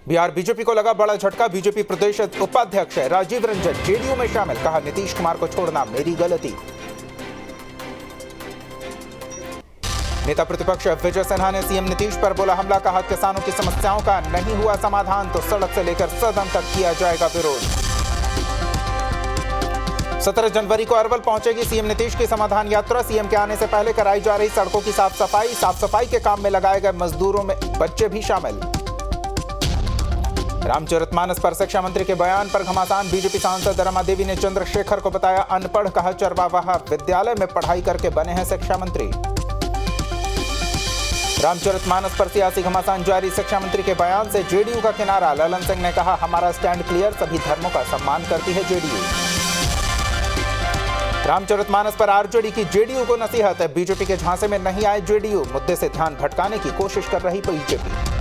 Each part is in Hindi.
बिहार बीजेपी को लगा बड़ा झटका। बीजेपी प्रदेश उपाध्यक्ष राजीव रंजन जेडीयू में शामिल। कहा, नीतीश कुमार को छोड़ना मेरी गलती। नेता प्रतिपक्ष विजय सिन्हा ने सीएम नीतीश पर बोला हमला। कहा, किसानों की समस्याओं का नहीं हुआ समाधान तो सड़क से लेकर सदन तक किया जाएगा विरोध। 17 जनवरी को अरवल पहुंचेगी सीएम नीतीश की समाधान यात्रा। सीएम के आने से पहले कराई जा रही सड़कों की साफ सफाई के काम में लगाए गए मजदूरों में बच्चे भी शामिल। रामचरितमानस पर शिक्षा मंत्री के बयान पर घमासान। बीजेपी सांसद रमा देवी ने चंद्रशेखर को बताया अनपढ़। कहा, चरवाहा विद्यालय में पढ़ाई करके बने हैं शिक्षा मंत्री। रामचरितमानस पर सियासी घमासान जारी। शिक्षा मंत्री के बयान से जेडीयू का किनारा। ललन सिंह ने कहा, हमारा स्टैंड क्लियर, सभी धर्मों का सम्मान करती है जेडीयू। रामचरितमानस पर आरजेडी की जेडीयू को नसीहत है। बीजेपी के झांसे में नहीं आए जेडीयू। मुद्दे से ध्यान भटकाने की कोशिश कर रही बीजेपी।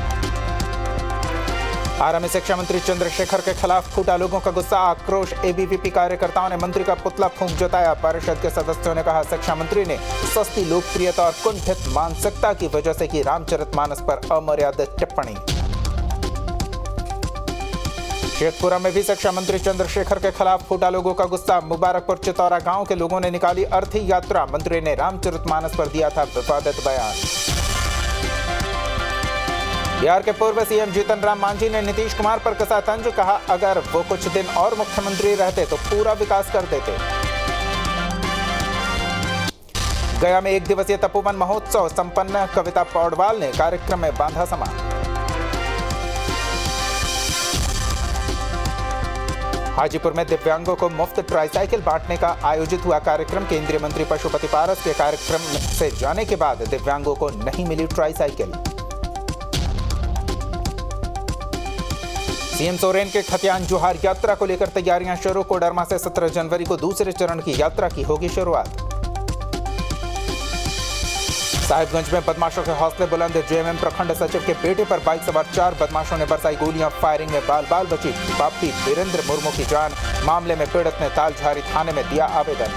आरा में शिक्षा मंत्री चंद्रशेखर के खिलाफ फूटा लोगों का गुस्सा, आक्रोश। एबीवीपी कार्यकर्ताओं ने मंत्री का पुतला फूंक जताया। परिषद के सदस्यों ने कहा, शिक्षा मंत्री ने सस्ती लोकप्रियता और कुंठित मानसिकता की वजह से की रामचरितमानस पर अमर्यादित टिप्पणी। शेखपुरा में भी शिक्षा मंत्री चंद्रशेखर के खिलाफ फूटा लोगों का गुस्सा। मुबारकपुर चितौरा गांव के लोगों ने निकाली अर्थी यात्रा। मंत्री ने रामचरितमानस पर दिया था विवादित बयान। बिहार के पूर्व सीएम जीतन राम मांझी ने नीतीश कुमार पर कसा तंज। कहा, अगर वो कुछ दिन और मुख्यमंत्री रहते तो पूरा विकास कर देते। गया में 1 दिवसीय तपोवन महोत्सव संपन्न। कविता पौडवाल ने कार्यक्रम में बांधा समा। हाजीपुर में दिव्यांगों को मुफ्त ट्राईसाइकिल बांटने का आयोजित हुआ कार्यक्रम। केंद्रीय मंत्री पशुपति पारस के कार्यक्रम से जाने के बाद दिव्यांगों को नहीं मिली ट्राईसाइकिल। सीएम सोरेन के खतियान जोहार यात्रा को लेकर तैयारियां शुरू। कोडरमा से 17 जनवरी को दूसरे चरण की यात्रा की होगी शुरुआत। साहिबगंज में बदमाशों के हौसले बुलंद। जेएमएम प्रखंड सचिव के बेटे पर बाइक सवार 4 बदमाशों ने बरसाई गोलियां। फायरिंग में बाल बची बापी वीरेंद्र मुर्मू की जान। मामले में पीड़ित ने तालझारी थाने में दिया आवेदन।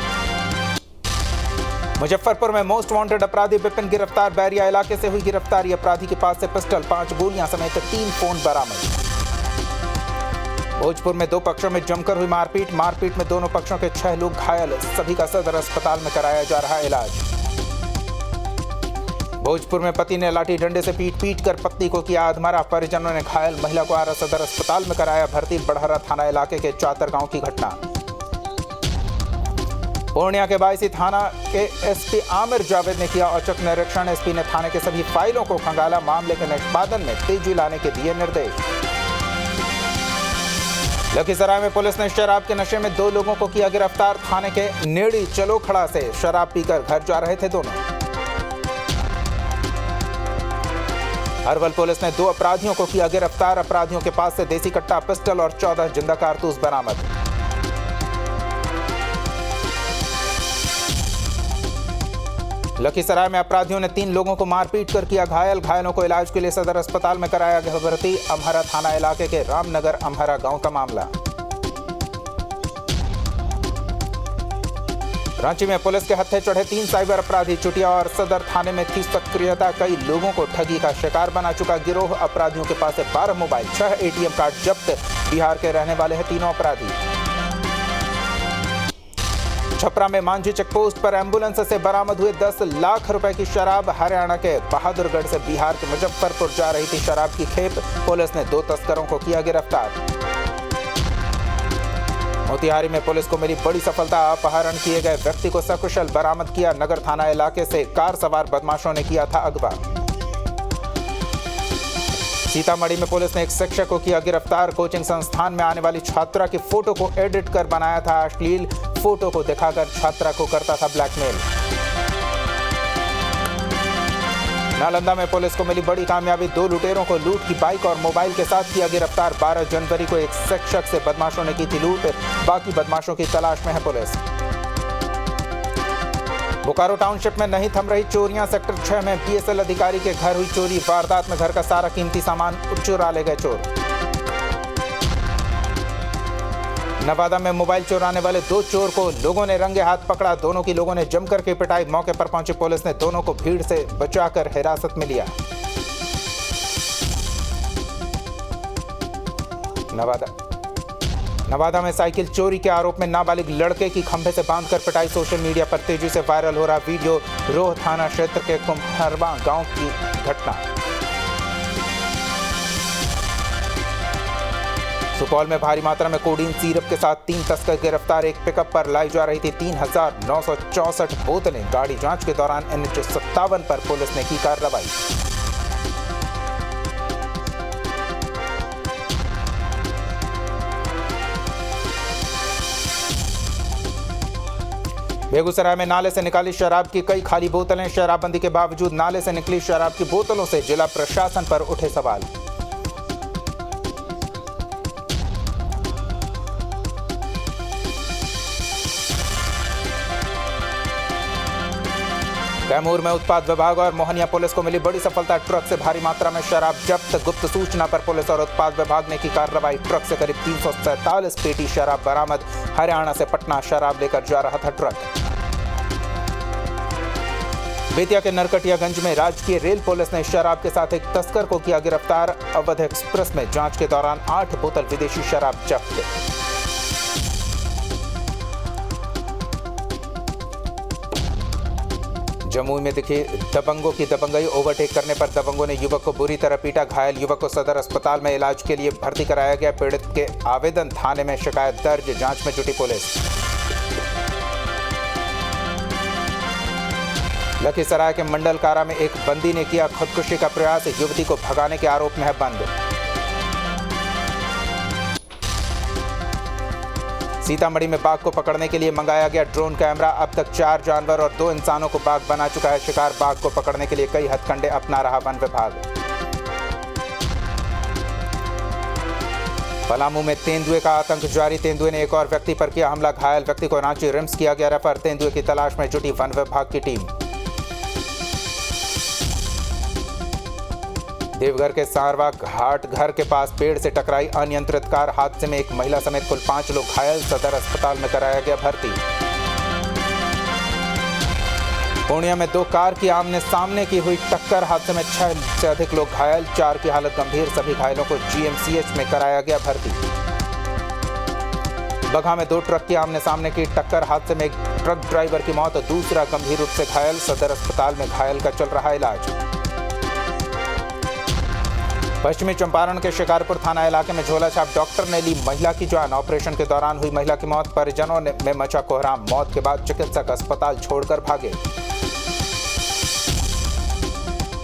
मुजफ्फरपुर में मोस्ट वांटेड अपराधी विपिन गिरफ्तार। बैरिया इलाके से हुई गिरफ्तारी। अपराधी के पास से पिस्टल, 5 गोलियां समेत 3 फोन बरामद। भोजपुर में 2 पक्षों में जमकर हुई मारपीट में दोनों पक्षों के 6 लोग घायल। सभी का सदर अस्पताल में कराया जा रहा इलाज। भोजपुर में पति ने लाठी डंडे से पीट कर पत्नी को किया अधमरा। परिजनों ने घायल महिला को आरा सदर अस्पताल में कराया भर्ती। बड़हरा थाना इलाके के चातर गांव की घटना। पूर्णिया के बायसी थाना के एसपी आमिर जावेद ने किया औचक निरीक्षण। एसपी ने थाने के सभी फाइलों को खंगाला। मामले के निष्पादन में तेजी लाने के दिए निर्देश। लखीसराय में पुलिस ने शराब के नशे में 2 लोगों को किया गिरफ्तार। थाने के नेड़ी चलो खड़ा से शराब पीकर घर जा रहे थे दोनों। अरवल पुलिस ने 2 अपराधियों को किया गिरफ्तार। अपराधियों के पास से देसी कट्टा, पिस्टल और 14 जिंदा कारतूस बरामद। लखीसराय में अपराधियों ने 3 लोगों को मारपीट कर किया घायल। घायलों को इलाज के लिए सदर अस्पताल में कराया गया भर्ती। अमहरा थाना इलाके के रामनगर अमहरा गांव का मामला। रांची में पुलिस के हत्थे चढ़े 3 साइबर अपराधी। चुटिया और सदर थाने में थी सक्रियता। कई लोगों को ठगी का शिकार बना चुका गिरोह। अपराधियों के पास से 12 मोबाइल, 6 एटीएम कार्ड जब्त। बिहार के रहने वाले हैं तीनों अपराधी। छपरा में मांझी चेकपोस्ट पर एम्बुलेंस से बरामद हुए 10 लाख रुपए की शराब। हरियाणा के बहादुरगढ़ से बिहार के मुजफ्फरपुर जा रही थी शराब की खेप। पुलिस ने 2 तस्करों को किया गिरफ्तार। मोतिहारी में पुलिस को मिली बड़ी सफलता। अपहरण किए गए व्यक्ति को सकुशल बरामद किया। नगर थाना इलाके से कार सवार बदमाशों ने किया था अगवा। सीतामढ़ी में पुलिस ने एक शिक्षक को किया गिरफ्तार। कोचिंग संस्थान में आने वाली छात्रा की फोटो को एडिट कर बनाया था अश्लील। फोटो को दिखाकर छात्रा को करता था ब्लैकमेल। नालंदा में पुलिस को मिली बड़ी कामयाबी। 2 लुटेरों को लूट की बाइक और मोबाइल के साथ किया गिरफ्तार। 12 जनवरी को एक शिक्षक से बदमाशों ने की थी लूट। बाकी बदमाशों की तलाश में है पुलिस। बोकारो टाउनशिप में नहीं थम रही चोरियां। सेक्टर 6 में बीएसएल अधिकारी के घर हुई चोरी। वारदात में घर का सारा कीमती सामान चुरा ले गए चोर। नवादा में मोबाइल चुराने वाले 2 चोर को लोगों ने रंगे हाथ पकड़ा। दोनों की लोगों ने जमकर के पिटाई। मौके पर पहुंची पुलिस ने दोनों को भीड़ से बचाकर हिरासत में लिया। नवादा में साइकिल चोरी के आरोप में नाबालिग लड़के की खंभे से बांधकर पिटाई सोशल मीडिया पर तेजी से वायरल हो रहा वीडियो रोह थाना क्षेत्र के कुम्हरवा गांव की घटना। सुपौल में भारी मात्रा में कोडीन सिरप के साथ 3 तस्कर गिरफ्तार। एक पिकअप पर लाई जा रही थी 3,964 बोतलें। गाड़ी जांच के दौरान NH57 पर पुलिस ने की कार्रवाई। बेगूसराय में नाले से निकाली शराब की कई खाली बोतलें। शराबबंदी के बावजूद नाले से निकली शराब की बोतलों से जिला प्रशासन पर उठे सवाल। कैमूर में उत्पाद विभाग और मोहनिया पुलिस को मिली बड़ी सफलता। ट्रक से भारी मात्रा में शराब जब्त। गुप्त सूचना पर पुलिस और उत्पाद विभाग ने की कार्रवाई। ट्रक से करीब 347 पेटी शराब बरामद। हरियाणा से पटना शराब लेकर जा रहा था ट्रक। बेतिया के नरकटियागंज में राजकीय रेल पुलिस ने शराब के साथ एक तस्कर को किया गिरफ्तार। अवध एक्सप्रेस में जांच के दौरान 8 बोतल विदेशी शराब जब्त। जमुई में दिखी दबंगों की दबंगई। ओवरटेक करने पर दबंगों ने युवक को बुरी तरह पीटा। घायल युवक को सदर अस्पताल में इलाज के लिए भर्ती कराया गया। पीड़ित के आवेदन थाने में शिकायत दर्ज। जांच में जुटी पुलिस। लखीसराय के मंडल कारा में एक बंदी ने किया खुदकुशी का प्रयास। युवती को भगाने के आरोप में है बंद। सीतामढ़ी में बाघ को पकड़ने के लिए मंगाया गया ड्रोन कैमरा। अब तक 4 जानवर और 2 इंसानों को बाघ बना चुका है शिकार। बाघ को पकड़ने के लिए कई हथकंडे अपना रहा वन विभाग। पलामू में तेंदुए का आतंक जारी। तेंदुए ने एक और व्यक्ति पर किया हमला। घायल व्यक्ति को रांची रिम्स किया गया रेफर। तेंदुए की तलाश में जुटी वन विभाग की टीम। देवघर के सारवा घाट घर के पास पेड़ से टकराई अनियंत्रित कार। हादसे में एक महिला समेत कुल 5 लोग घायल। सदर अस्पताल में कराया गया भर्ती। पूर्णिया में 2 कार की आमने सामने की हुई टक्कर। हादसे में 6 से अधिक लोग घायल। 4 की हालत गंभीर। सभी घायलों को GMCH में कराया गया भर्ती। बगहा में 2 ट्रक की आमने सामने की टक्कर। हादसे में एक ट्रक ड्राइवर की मौत, दूसरा गंभीर रूप से घायल। सदर अस्पताल में घायल का चल रहा इलाज। पश्चिमी चंपारण के शिकारपुर थाना इलाके में झोलाछाप डॉक्टर ने ली महिला की जान। ऑपरेशन के दौरान हुई महिला की मौत। परिजनों में मचा कोहराम। मौत के बाद चिकित्सक अस्पताल छोड़कर भागे।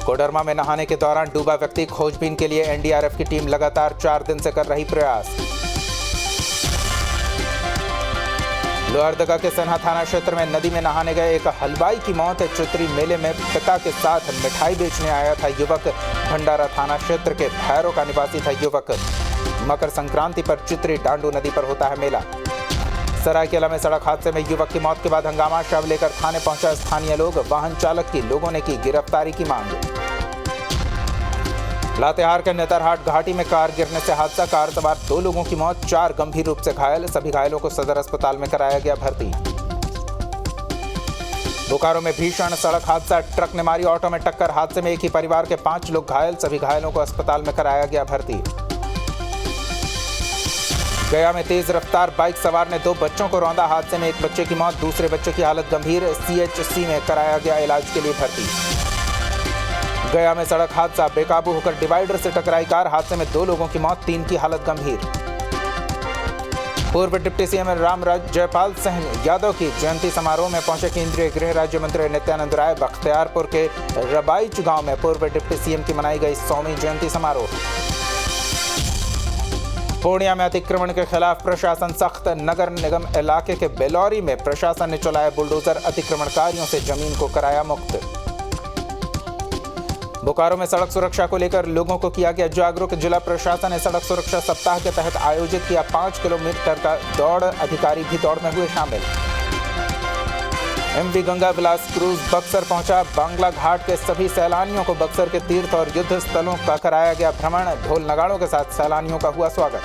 कोडरमा में नहाने के दौरान डूबा व्यक्ति। खोजबीन के लिए NDRF की टीम लगातार 4 दिन से कर रही प्रयास। लोहरदगा के सन्हा थाना क्षेत्र में नदी में नहाने गए एक हलवाई की मौत। चित्री मेले में पिता के साथ मिठाई बेचने आया था युवक। भंडारा थाना क्षेत्र के भैरों का निवासी था युवक। मकर संक्रांति पर चित्री डांडू नदी पर होता है मेला। सरायकेला में सड़क हादसे में युवक की मौत के बाद हंगामा। शव लेकर थाने पहुंचा स्थानीय लोग। वाहन चालक की लोगों ने की गिरफ्तारी की मांग। लातेहार के नेतरहाट घाटी में कार गिरने से हादसा। कार सवार 2 लोगों की मौत, 4 गंभीर रूप से घायल। सभी घायलों को सदर अस्पताल में कराया गया भर्ती। बोकारो में भीषण सड़क हादसा। ट्रक ने मारी ऑटो में टक्कर। हादसे में एक ही परिवार के 5 लोग घायल। सभी घायलों को अस्पताल में कराया गया भर्ती। गया में तेज रफ्तार बाइक सवार ने 2 बच्चों को रौंदा। हादसे में एक बच्चे की मौत, दूसरे बच्चे की हालत गंभीर। CHC में कराया गया इलाज के लिए भर्ती। गया में सड़क हादसा। बेकाबू होकर डिवाइडर से टकराई कार। हादसे में 2 लोगों की मौत, 3 की हालत गंभीर। पूर्व डिप्टी CM रामराज जयपाल सिंह यादव की जयंती समारोह में पहुंचे केंद्रीय गृह राज्य मंत्री नित्यानंद राय। बख्तियारपुर के रबाइच गांव में पूर्व डिप्टी CM की मनाई गई 100वीं जयंती समारोह। पूर्णिया में अतिक्रमण के खिलाफ प्रशासन सख्त। नगर निगम इलाके के बेलौरी में प्रशासन ने चलाया बुलडोजर। अतिक्रमणकारियों से जमीन को कराया मुक्त। बोकारो में सड़क सुरक्षा को लेकर लोगों को किया गया जागरूक। जिला प्रशासन ने सड़क सुरक्षा सप्ताह के तहत आयोजित किया 5 किलोमीटर का दौड़। अधिकारी भी दौड़ में हुए शामिल। MV गंगा विलास क्रूज बक्सर पहुंचा। बांग्ला घाट के सभी सैलानियों को बक्सर के तीर्थ और युद्ध स्थलों का कराया गया भ्रमण। ढोल नगाड़ों के साथ सैलानियों का हुआ स्वागत।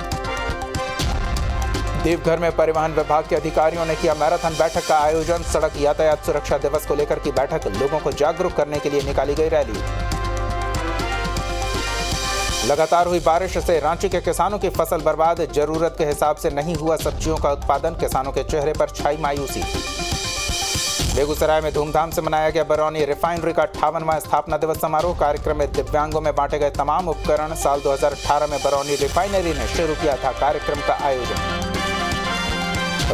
देवघर में परिवहन विभाग के अधिकारियों ने किया मैराथन बैठक का आयोजन। सड़क यातायात सुरक्षा दिवस को लेकर की बैठक। लोगों को जागरूक करने के लिए निकाली गई रैली। लगातार हुई बारिश से रांची के किसानों की फसल बर्बाद, जरूरत के हिसाब से नहीं हुआ सब्जियों का उत्पादन, किसानों के चेहरे पर छाई मायूसी। बेगूसराय में धूमधाम से मनाया गया बरौनी रिफाइनरी का 58वां स्थापना दिवस समारोह, कार्यक्रम में दिव्यांगों में बांटे गए तमाम उपकरण। साल 2018 में बरौनी रिफाइनरी ने शुरू किया था कार्यक्रम का आयोजन।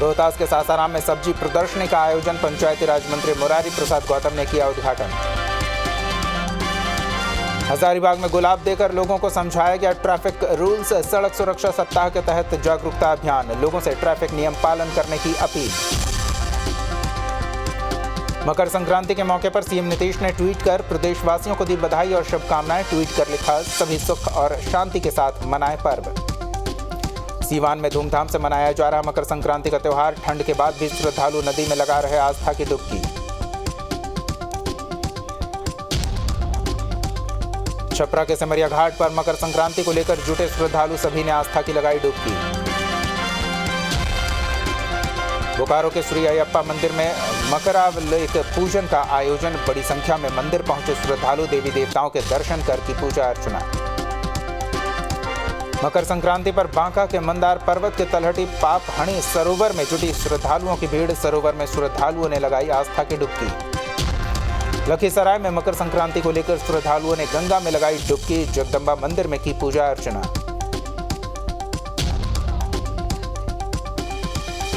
रोहतास के सासाराम में सब्जी प्रदर्शनी का आयोजन, पंचायती राज मंत्री मुरारी प्रसाद गौतम ने किया उद्घाटन। हजारीबाग में गुलाब देकर लोगों को समझाया गया ट्रैफिक रूल्स, सड़क सुरक्षा सप्ताह के तहत जागरूकता अभियान, लोगों से ट्रैफिक नियम पालन करने की अपील। मकर संक्रांति के मौके पर सीएम नीतीश ने ट्वीट कर प्रदेशवासियों को दी बधाई और शुभकामनाएं। ट्वीट कर लिखा, सभी सुख और शांति के साथ मनाएं पर्व। सीवान में धूमधाम से मनाया जा रहा मकर संक्रांति का त्यौहार, ठंड के बाद भी श्रद्धालु नदी में लगा रहे आस्था की डुबकी। छपरा के सिमरिया घाट पर मकर संक्रांति को लेकर जुटे श्रद्धालु, सभी ने आस्था की लगाई डुबकी। बोकारो के श्री अयप्पा मंदिर में मकरावलेक पूजन का आयोजन, बड़ी संख्या में मंदिर पहुंचे श्रद्धालु, देवी देवताओं के दर्शन कर की पूजा अर्चना। मकर संक्रांति पर बांका के मंदार पर्वत के तलहटी पाप हणी सरोवर में जुटी श्रद्धालुओं की भीड़, सरोवर में श्रद्धालुओं ने लगाई आस्था की डुबकी। लखीसराय में मकर संक्रांति को लेकर श्रद्धालुओं ने गंगा में लगाई डुबकी, जगदम्बा मंदिर में की पूजा अर्चना।